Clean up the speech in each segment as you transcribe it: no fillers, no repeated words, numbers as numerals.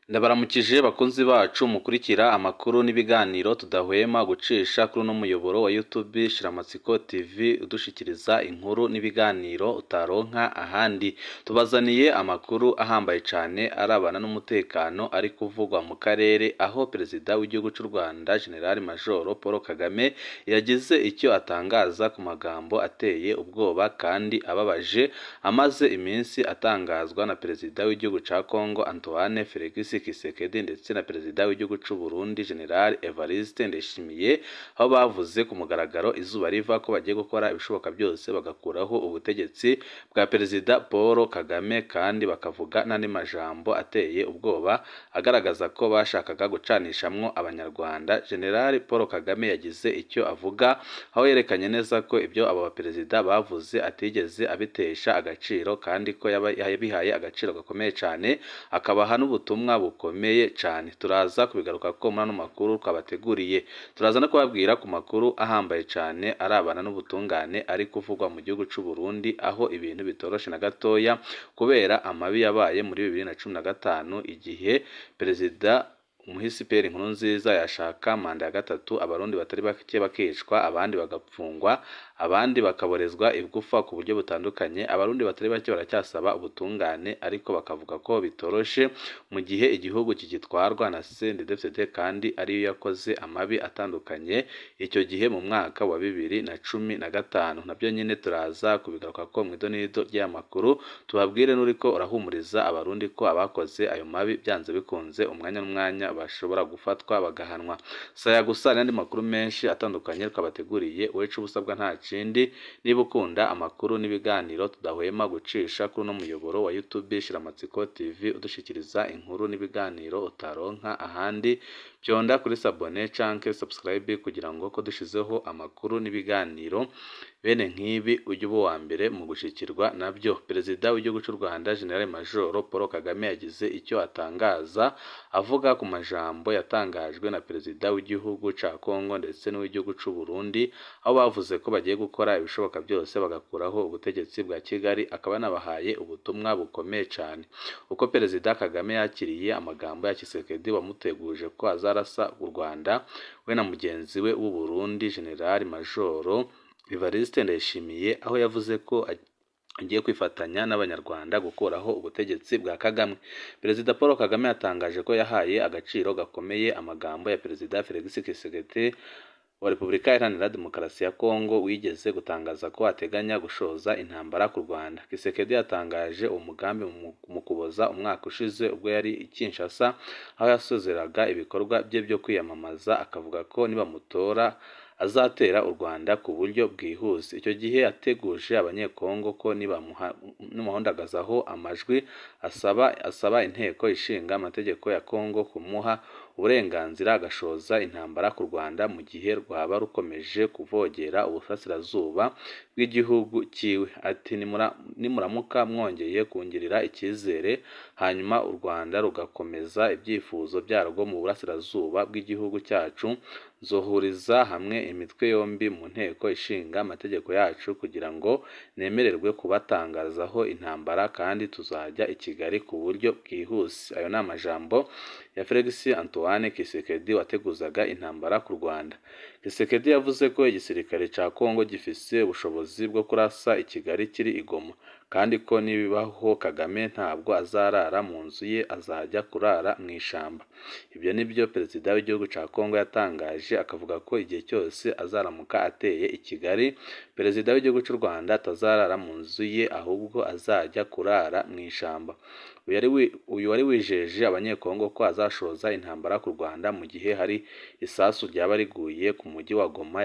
Ndabaramukije bakunzi bacu mukurikira amakuru n'ibiganiro tudahwema gucisha kuri uno muyoboro wa YouTube Shiramatsiko TV udushikiriza inkuru n'ibiganiro utaronka ahandi. Tubazaniye amakuru ahambaye cyane arabana n'umutekano ari kuvugwa mu karere, aho Perezida w'igihugu cy'u Rwanda General Major Paul Kagame yagize icyo atangaza ku magambo ateye ubwoba kandi ababaje amaze iminsi atangazwa na Perezida w'igihugu cya Congo Antoine Felix Tshisekedi ndetse na Perezida w'igihugu cy'u Burundi General Evariste Ndayishimiye, aho bavuze ku mugaragaro izuba riva ko bagiye gukora ibishoboka byose bagakuraho ubutegetsi bwa Perezida Paul Kagame, kandi bakavuga n'andi majambo ateye ubwoba agaragaza ko bashakaga gucanishamwo abanyarwanda. General Paul Kagame yagize icyo avuga, aho yerekanye neza ko ibyo abo baperezida bavuze atigeze abitesha agaciro kandi ko yabihaye agaciro gakomeye cyane, akabaha n'ubutumwa bukomeye cyane. Turaza kubigaruka ko muri ano makuru twabateguriye. Turaza no kubabwira ku makuru ahambaye cyane arabana n'ubutungane ari kuvugwa mu gihugu cy'u Burundi, aho ibintu bitoroshe na gatoya kubera amabi yabaye muri 2015 igihe Perezida umuhisi Pierre Nkurunziza yashaka manda ya gatatu, abarundi batari bake bakicwa, abandi bagapfungwa, abandi bakaborezwa igufa ku buryo butandukanye. Abarundi batari bake baracyasaba ubutungane, ariko bakavuga ko bitoroshe mu gihe igihugu kigitwarwa na CNDD-FDD kandi ariyo yakoze amabi atandukanye icyo gihe mu mwaka wa 2015. Nabyo nyine turaza kubigaruka ko mu idonido ry'amakuru tubabwire n'uriko urahumuriza abarundi ko abakoze ayo mabi byanze bikunze umwanya n'umwanya bashobora gufatwa bagahanwa. Saya gusa n'andi makuru menshi atandukanye twabateguriye. Wecu ubusabwa nta kindi, niba ukunda amakuru n'ibiganiro tudahwema gucisha kuri uno muyoboro wa YouTube Shiramatsiko TV udushikiriza inkuru n'ibiganiro utaronka ahandi, byonda kuri sabone canke subscribe kugira ngo ko dushizeho amakuru n'ibiganiro bene nk'ibi ujye uba wa mbere mu gushikirwa nabyo. Perezida w'igihugu cy'u Rwanda General Major Paul Kagame yagize icyo atangaza avuga ku majambo yatangajwe na Perezida w'igihugu cya Congo ndetse n'uw'igihugu cy'u Burundi, aho bavuze ko bagiye gukora ibishoboka byose bagakuraho ubutegetsi bwa Kigali. Akaba nabahaye ubutumwa bukomeye cyane. Uko Perezida Kagame yakiriye amagambo ya Tshisekedi wamuteguje ko azarasa u Rwanda we na mugenzi we w'u Burundi General Major Evariste Ndayishimiye, aho yavuze ko agiye kwifatanya n'abanyarwanda gukuraho ubutegetsi bwa Kagame. Perezida Paul Kagame yatangaje ko yahaye agaciro gakomeye amagambo ya Perezida Felix Tshisekedi wa Repubulika Iharanira Demokarasi ya Congo wigeze gutangaza ko ateganya gushoza intambara ku Rwanda. Tshisekedi yatangaje uwo mugambi mu Kuboza umwaka ushize ubwo yari i Kinshasa, aho yasozeraga ibikorwa bye byo kwiyamamaza, akavuga ko nibamutora azatera u Rwanda ku buryo bwihuse. Icyo gihe yateguje abanyekongo ko nibamuhondagazaho amajwi asaba inteko ishinga amategeko ya Congo kumuha uburenganzira agashoza intambara ku Rwanda mu gihe rwaba rukomeje kuvogera uburasirazuba bw'igihugu cyiwe. Ati nimuramuka mwongeye kungirira icyizere hanyuma u Rwanda rugakomeza ibyifuzo byarwo mu burasirazuba bw'igihugu cyacu, nzohuriza hamwe imitwe yombi mu nteko ishinga amategeko yacu kugira ngo nemererwe kubatangazaho intambara, kandi tuzajya i Kigali ku buryo bwihuse. Ayo ni amajambo ya Felix Antoine Tshisekedi wateguzaga intambara ku Rwanda. Tshisekedi yavuze ko igisirikare cya Congo gifise ubushobozi bwo kurasa i Kigali kiri i Goma, kandi ko nibibaho Kagame ntabwo azarara mu nzu ye, azajya kurara mu ishamba. Ibyo nibyo Perezida w'igihugu cya Congo yatangaje, akavuga ko igihe cyose azaramuka ateye i Kigali, Perezida w'igihugu cy'u Rwanda atazarara mu nzu ye, ahubwo azajya kurara mu ishamba. Uyu wari wijeje abanyekongo ko azashoza intambara ku Rwanda mu gihe hari isasu ryaba riguye ku mujyi wa Goma,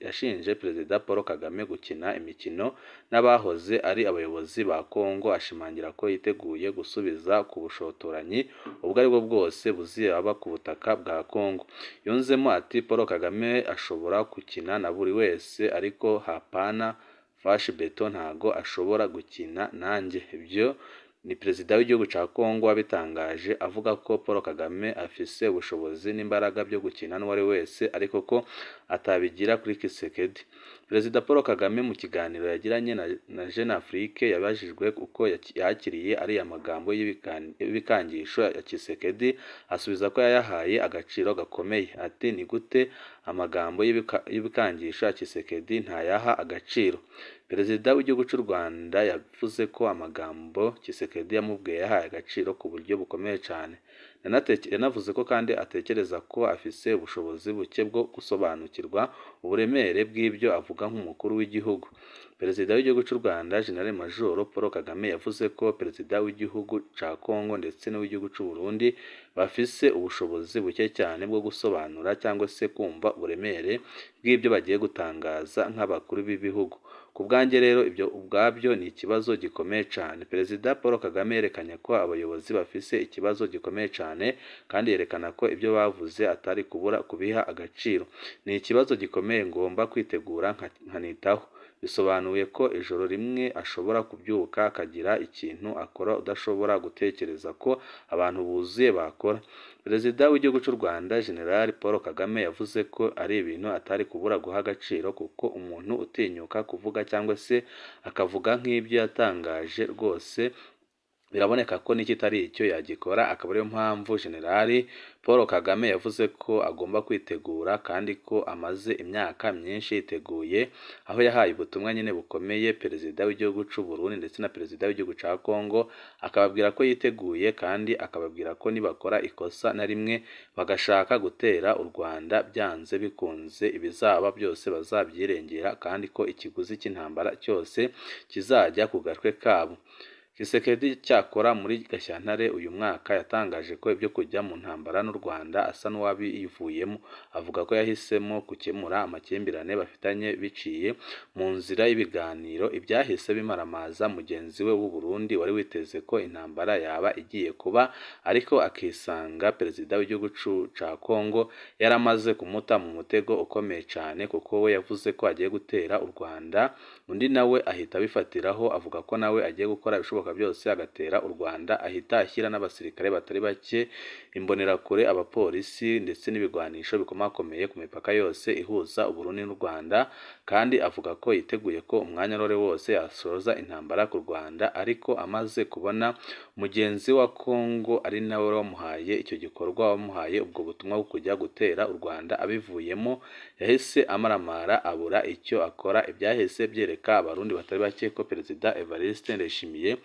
yashinje Perezida Paul Kagame gukina imikino n'abahoze ari abayobozi ba Congo, ashimangira ko yiteguye gusubiza ku bushotoranyi ubwo aribwo bwose buzaba ku butaka bwa Congo. Yunzemo ati Paul Kagame ashobora gukina na buri wese, ariko hapana fashi beto ntago ashobora gukina nanjye. Ibyo ni Perezida w'igihugu cya Congo wabitangaje, avuga ko Paul Kagame afise ubushobozi n'imbaraga byo gukina n'uwari wese, ariko ko atabigira kuri Tshisekedi. Perezida Paul Kagame mu kiganiro yagiranye na Jeune Afrique yabajijwe uko yakiriye ariya magambo y'ibikangisho ya Tshisekedi, asubiza ko yayahaye agaciro gakomeye. Ati ni gute amagambo y'ibikangisho ya Tshisekedi ntayaha agaciro? Perezida w'igihugu cy'u Rwanda yavuze ko amagambo Tshisekedi yamubwiye yahaye agaciro ku buryo bukomeye cyane. Yanavuze ko kandi atekereza ko afise ubushobozi buke bwo gusobanukirwa uburemere bw'ibyo avuga nk'umukuru w'igihugu. Perezida w'igihugu cy'u Rwanda General Major Paul Kagame yavuze ko perezida w'igihugu cya Congo ndetse n'uw'igihugu cy'u Burundi bafise ubushobozi buke cyane bwo gusobanura cyangwa se kumva uburemere bw'ibyo bagiye gutangaza nk'abakuru b'ibihugu. Ku bwanjye rero ibyo ubwabyo ni ikibazo gikomeye cyane. Perezida Paul Kagame yerekanye ko abayobozi bafise ikibazo gikomeye cyane kandi yerekana ko ibyo bavuze atari kubura kubiha agaciro. Ni ikibazo gikomeye ngomba kwitegura nkanitaho. Bisobanuye ko ijoro rimwe ashobora kubyuka akagira ikintu akora udashobora gutekereza ko abantu buzuye bakora. Perezida w'igihugu cy'u Rwanda General Paul Kagame yavuze ko ari ibintu atari kubura guha agaciro, kuko umuntu utinyuka kuvuga cyangwa se akavuga nk'ibyo yatangaje rwose biraboneka ko n'ikitari icyo yagikora. Akaba ariyo mpamvu General Paul Kagame yavuze ko agomba kwitegura kandi ko amaze imyaka myinshi yiteguye, aho yahaye ubutumwa nyine bukomeye perezida w'igihugu cy'u Burundi ndetse na perezida w'igihugu cya Congo, akababwira ko yiteguye kandi akababwira ko nibakora ikosa na rimwe bagashaka gutera u Rwanda, byanze bikunze ibizaba byose bazabyirengera kandi ko ikiguzi cy'intambara cyose kizajya ku gatwe kabo. Tshisekedi cyakora muri Gashyantare uyu mwaka yatangaje ko ibyo kujya mu ntambara n'u Rwanda asa n'uwabivuyemo. Avuga ko yahisemo gukemura amakimbirane bafitanye biciye mu nzira y'ibiganiro, ibyahise bimaramaza mugenzi we w'u Burundi wari witeze ko intambara yaba igiye kuba, ariko akisanga perezida w'igihugu cya Congo yaramaze kumuta mu mutego ukomeye cyane, kuko we yavuze ko agiye gutera u Rwanda, undi nawe ahita abifatiraho avuga ko nawe agiye gukora ibishoboka byose agatera u Rwanda, ahita ashyira n'abasirikare batari bake, imbonerakure, abapolisi ndetse n'ibigwanisho bikomakomeye ku mipaka yose ihuza u Burundi n'u Rwanda, kandi avuga ko yiteguye ko umwanya rore wose yasoza intambara ku Rwanda. Ariko amaze kubona mugenzi wa Congo ari nawe wamuhaye icyo gikorwa, wamuhaye ubwo butumwa bwo kujya gutera u Rwanda abivuyemo, yahise amaramara abura icyo akora. Ibyahise byereka abarundi batari bake ko perezida Evariste Ndayishimiye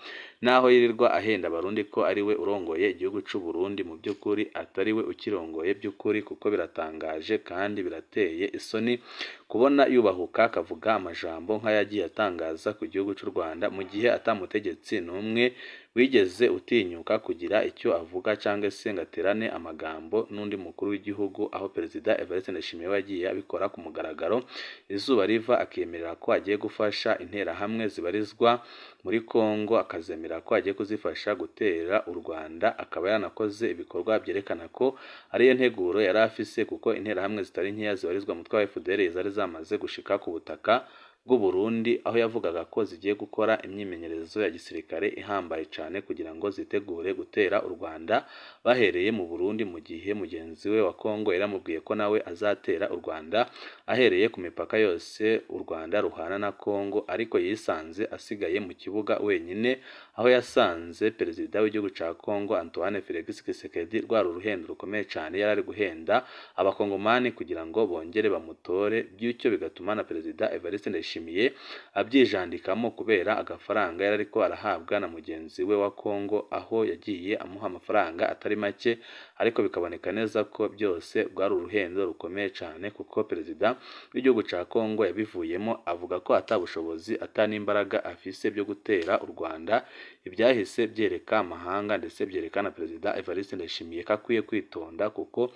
naho yirirwa ahenda abarundi ko ari we urongoye igihugu cy'u Burundi, mu by'ukuri atari we ukirongoye by'ukuri, kuko biratangaje kandi birateye isoni kubona yubahuka akavuga amajambo nk'ayagiye atangaza ku gihugu cy'u Rwanda, mu gihe atamutegetsi n'umwe wigeze utinyuka kugira icyo avuga cyangwa se ngo aterane amagambo n'undi mukuru w'igihugu, aho perezida Evariste Ndayishimiye yagiye abikora ku mugaragaro, izuba riva akemerera ko agiye gufasha interahamwe zibarizwa muri Congo, akazemera ko agiye kuzifasha gutera u Rwanda. Akaba yanakoze ibikorwa byerekana ko ariyo nteguro yari afise, kuko interahamwe zitari nkeya zibarizwa mu twa FDL zari zamaze gushika ku butaka bw'u Burundi, aho yavugaga ko zigiye gukora imyimenyerezo ya gisirikare ihambaye cyane kugira ngo zitegure gutera u Rwanda bahereye mu Burundi, mu gihe mugenzi we wa Congo yaramubwiye ko nawe azatera u Rwanda ahereye ku mipaka yose u Rwanda ruhana na Congo, ariko yisanze asigaye mu kibuga wenyine, aho yasanze perezida w'igihugu cya Congo Antoine Felix Tshisekedi rwari uruhendo rukomeye cyane yari ari guhenda abakongomani kugira ngo bongere bamutore, by'icyo bigatuma na perezida Evariste Ndayishimiye abyijandikamo kubera agafaranga yari ariko arahabwa na mugenzi we wa Congo, aho yagiye amuha amafaranga atari make, ariko bikaboneka neza ko byose rwari uruhendo rukomeye cyane, kuko perezida w'igihugu cya Congo yabivuyemo, avuga ko atabushobozi atanimbaraga afise byo gutera u Rwanda. Ibyahise byereka amahanga ndetse byerekana perezida Evariste Ndayishimiye ko akwiye kwitonda, kuko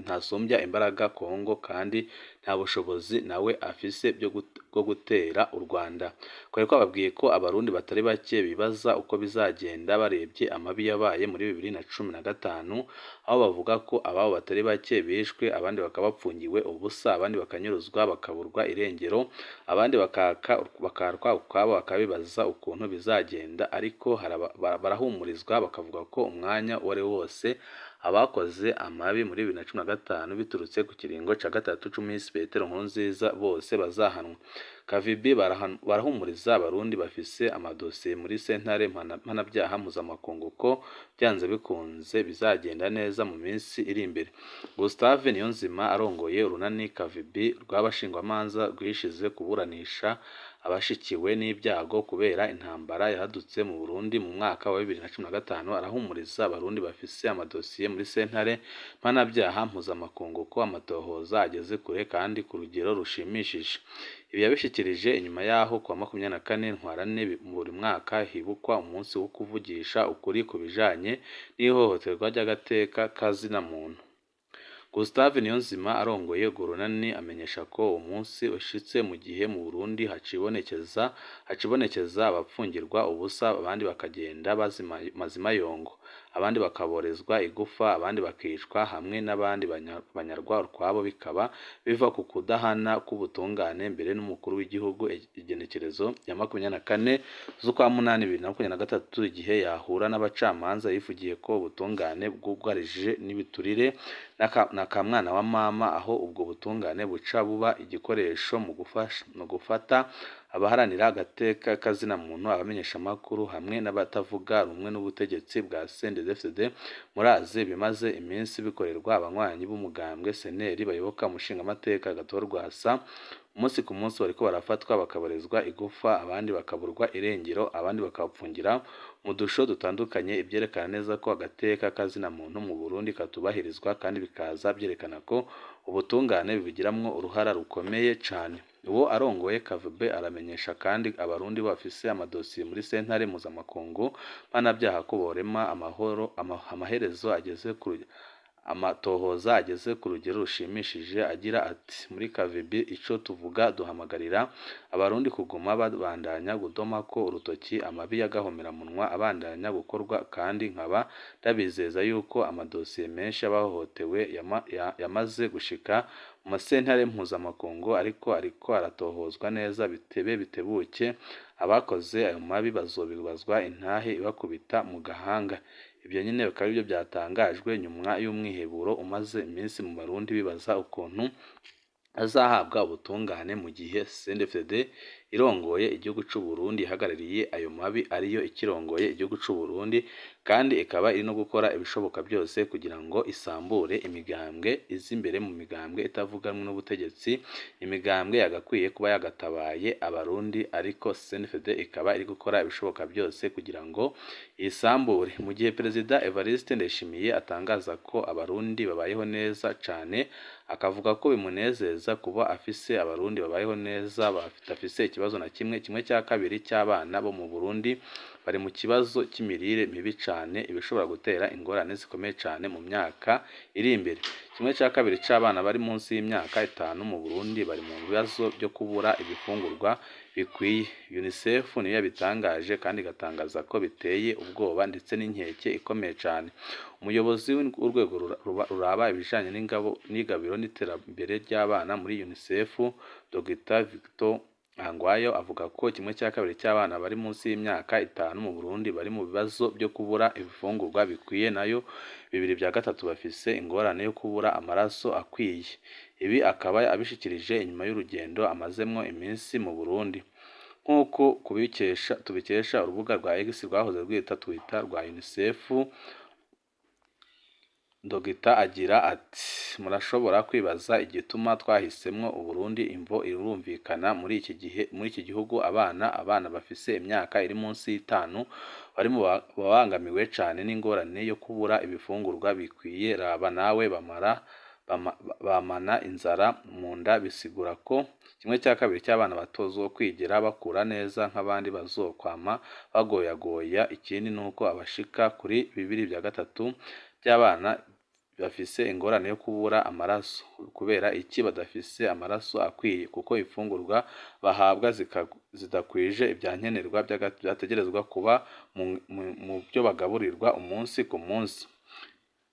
ntasumbya imbaraga Congo kandi nta bushobozi nawe afise bwo gutera u Rwanda. Kwari kwababwiye ko abarundi batari bake bibaza uko bizagenda barebye amabi yabaye muri 2015, aho bavuga ko ababo batari bake bishwe, abandi bakaba bapfungiwe ubusa, abandi bakanyuruzwa bakaburwa irengero, abandi bakarwa ukwabo, bakabibaza ukuntu bizagenda, ariko barahumurizwa bakavuga ko umwanya uwo ari wose abakoze amabi muri 2015 biturutse ku kiringo ca gatatu c'umuhisi Petero Nkurunziza bose bazahanwa. Kavibi barahumuriza abarundi bafise amadosiye muri sentare mpanabyaha mpuzamakungu ko byanze bikunze bizagenda neza mu minsi iri imbere. Gustave Niyonzima arongoye urunani Kavibi rw'abashingwamanza rwishize kuburanisha abashikiwe n'ibyago kubera intambara yahadutse mu Burundi mu mwaka wa 2015 arahumuriza abarundi bafise amadosiye muri sentare mpanabyaha mpuzamakungu ko amatohoza ageze kure kandi ku rugero rushimishije. Ibi yabishikirije inyuma yaho kwa 24 ntwarane buri mwaka hibukwa umunsi wo kuvugisha ukuri ku bijanye n'ihohoterwa ry'agateka kazina muntu. Gustave Niyonzima arongoye urunani amenyesha ko uwo munsi ushitse mu gihe mu Burundi hacibonekeza abapfungirwa ubusa, abandi bakagenda mazima yongo, abandi bakaborezwa igufa, abandi bakicwa hamwe n'abandi banyarwa urwabo, bikaba biva ku kudahana k'ubutungane mbere n'umukuru w'igihugu igenekerezo ya 24 z'ukwa munani 2023 igihe yahura n'abacamanza yivugiye ko ubutungane bwugarije n'ibiturire na kamwana wa mama, aho ubwo butungane buca buba igikoresho mu gufata abaharanira agateka kazina muntu, abamenyesha amakuru hamwe n'abatavuga rumwe n'ubutegetsi bwa CNDD-FDD. Muraze bimaze iminsi bikorerwa abanywanyi b'umugambwe seneri bayoboka umushinga amateka gatorwasa, umunsi ku munsi bariko barafatwa bakaborezwa igufa, abandi bakaburwa irengero, abandi bakapfungira mu dusho dutandukanye, ibyerekana neza ko agateka kazina muntu mu Burundi katubahirizwa kandi bikaza byerekana ko ubutungane bibigiramwo uruhara rukomeye cane. Uwo arongoye Kavibe aramenyesha kandi abarundi bafise amadosiye muri sentare mpuzamakungu mpanabyaha ko borema amaherezo ageze ku amatohoza ageze ku rugero rushimishije. Agira ati muri Kavibi ico tuvuga duhamagarira abarundi kuguma babandanya gudoma ko urutoki amabi y'agahomeramunwa abandanya gukorwa, kandi nkaba ndabizeza yuko amadosiye menshi abahohotewe yamaze gushika mu masentare mpuzamakungu ariko aratohozwa neza, bitebuke abakoze ayo mabi bazobibazwa intahe ibakubita mu gahanga. Ibyo nyine bikaba aribyo byatangajwe nyuma y'umwiheburo umaze iminsi mu Barundi bibaza ukuntu azahabwa ubutungane mu gihe CNDD-FDD irongoye igihugu c'u Burundi ihagarariye ayo mabi ariyo ikirongoye igihugu c'u Burundi, kandi ikaba iri no gukora ibishoboka byose kugira ngo isambure imigambwe izi imbere mu migambwe itavuganwe n'ubutegetsi, imigambwe yagakwiye kuba yagatabaye abarundi, ariko CNDD-FDD ikaba iri gukora ibishoboka byose kugira ngo isambure. Mu gihe Perezida Evariste Ndayishimiye atangaza ko abarundi babayeho neza cane, akavuga ko bimunezeza kuba afise abarundi babayeho neza bafise ikibazo na kimwe cya kabiri cy'abana bo mu Burundi bari mu kibazo cy'imirire mibi cane, ibishobora gutera ingorane zikomeye cane mu myaka iri imbere. Cya kabiri c'abana bari munsi y'imyaka 5 mu Burundi bari mu bibazo byo kubura ibifungurwa bikwiye. UNICEF niyo yabitangaje kandi gatangaza ko biteye ubwoba ndetse n'inkeke ikomeye cane. Umuyobozi w'urwego ruraba ibijanye n'ingabiro n'iterambere ry'abana muri UNICEF Dr. Victor Angwayo avuga ko 1/2 cy'abana bari munsi y'imyaka 5 mu Burundi bari mu bibazo byo kubura ibifungurwa bikwiye, nayo 2/3 bafise ingorane yo kubura amaraso akwiye. Ibi akaba abishikirije inyuma y'urugendo amazemwo iminsi mu Burundi. Nk'uko tubikesha urubuga rwa X rwahoze rwita Twitter rwa UNICEF, Dogita agira ati murashobora kwibaza igituma twahisemwo Uburundi, imvo irumvikana muri iki gihugu abana bafise imyaka iri munsi y'5 bari mu babangamiwe cane n'ingorane yo kubura ibifungurwa bikwiye. Raba nawe bamana inzara mu nda, bisigura ko 1/2 cy'abana batozwa kwigera bakura neza nk'abandi bazokwama bagoyagoya. Ikindi nuko abashika kuri 2/3 by'abana bafise ingorane yo kubura amaraso. Kubera iki badafise amaraso akwiye? Kuko ifungurwa bahabwa zidakwije ibyankenerwa byategerezwa kuba mu byo bagaburirwa umunsi ku munsi.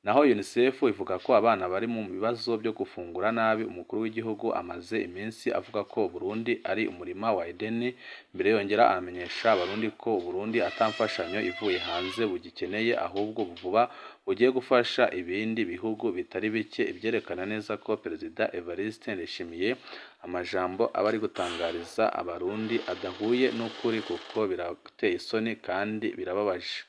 naho UNICEF ivuga ko abana bari mu bibazo byo gufungura nabi. Umukuru w'igihugu amaze iminsi avuga ko Burundi ari umurima wa Edeni, mbere yongera amenyesha abarundi ko Burundi atamfashanyo ivuye hanze bugikeneye, ahubwo vuba bugiye gufasha ibindi bihugu bitari bike. Ibyerekana neza ko Perezida Evariste Ndayishimiye amajambo aba ari gutangariza abarundi adahuye n'ukuri, kuko birateye isoni kandi birababaje.